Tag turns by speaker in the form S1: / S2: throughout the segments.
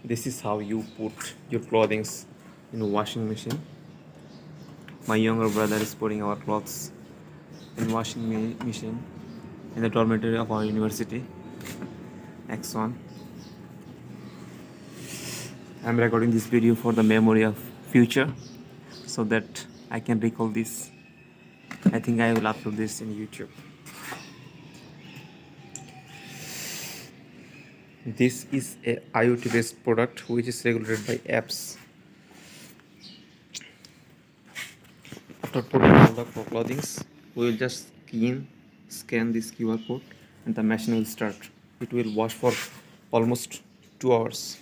S1: This is how you put your clothing in a washing machine. My younger brother is putting our clothes in washing machine in the dormitory of our university. X1. I'm recording this video for the memory of future so that I can recall this. I think I will upload this in YouTube. This is a IoT based product which is regulated by apps. After putting all the clothing, we will just scan this QR code and the machine will start. It will wash for almost 2 hours.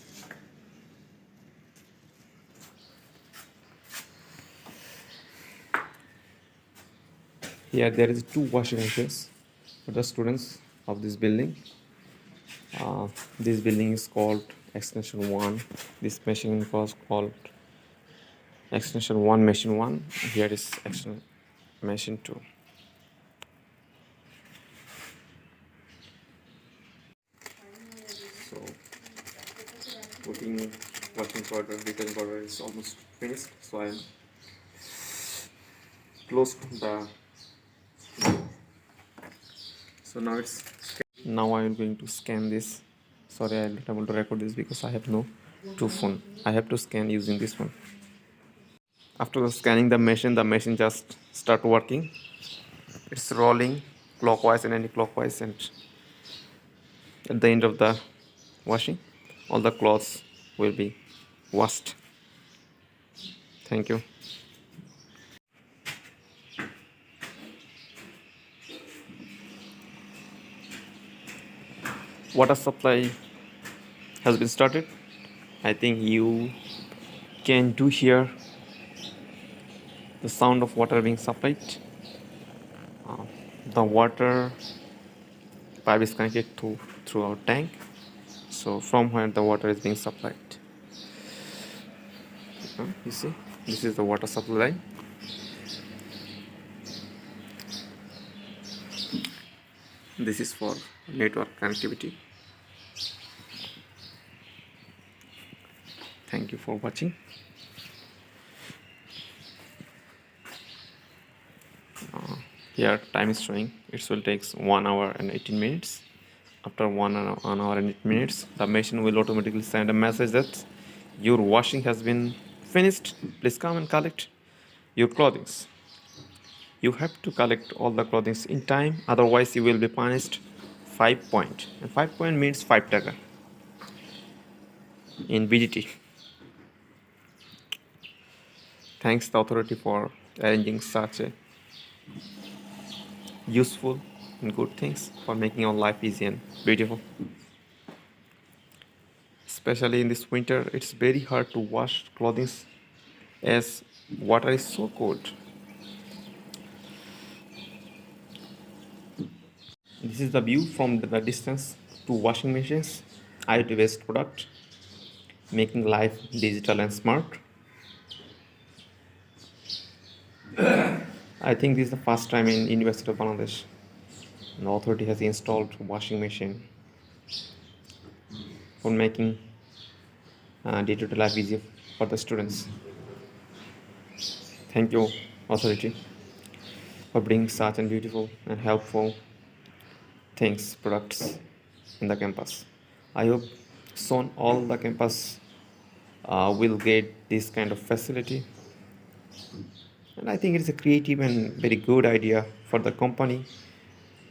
S1: Here there is 2 washing machines for the students of this building. This building is called Extension 1. This machine was called Extension 1 Machine 1. Here is Extension Machine 2. So putting washing powder, detergent powder is almost finished. So I am closed the. So now I am going to scan this. Sorry, I'm not able to record this because I have no two phone. I have to scan using this one. After scanning the machine just start working. It's rolling clockwise and anti-clockwise, and at the end of the washing, all the clothes will be washed. Thank you. Water supply has been started. I think you can do hear the sound of water being supplied. The water pipe is connected through our tank, so from where the water is being supplied. You see, this is the water supply line. This is for network connectivity. Thank you for watching. Here time is showing it will take 1 hour and 18 minutes. After 1 hour and 8 minutes, the machine will automatically send a message that your washing has been finished. Please come and collect your clothing. You have to collect all the clothing in time, otherwise you will be punished 5 point. And 5 point means 5 taka in BDT. Thanks the authority for arranging such a useful and good things for making our life easy and beautiful. Especially in this winter, it's very hard to wash clothing as water is so cold. This is the view from the distance to washing machines, IoT based product, making life digital and smart. I think this is the first time in University of Bangladesh the authority has installed washing machine for making day-to-day life easier for the students. Thank you, authority, for bringing such and beautiful and helpful things, products in the campus. I hope soon all the campus will get this kind of facility. And I think it's a creative and very good idea for the company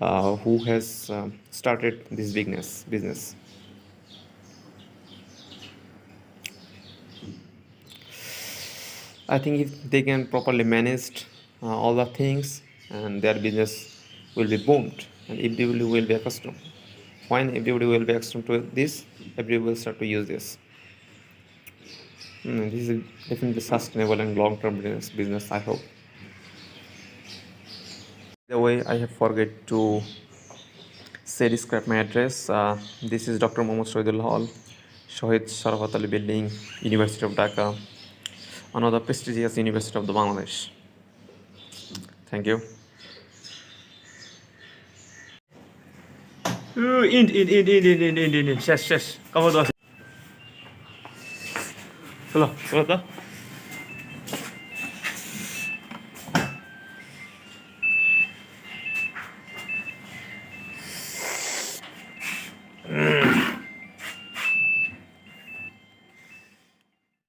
S1: who has started this business. I think if they can properly manage all the things, and their business will be boomed, and everybody will be accustomed. When everybody will be accustomed to this, everybody will start to use this. This is definitely sustainable and long-term business, I hope. By the way, I have forget to describe my address. This is Dr. Mohammad Shahidullah Hall, Shahid Sharafat Ali Building, University of Dhaka, another prestigious university of the Bangladesh. Thank you. In. Shush. চলো চলো তো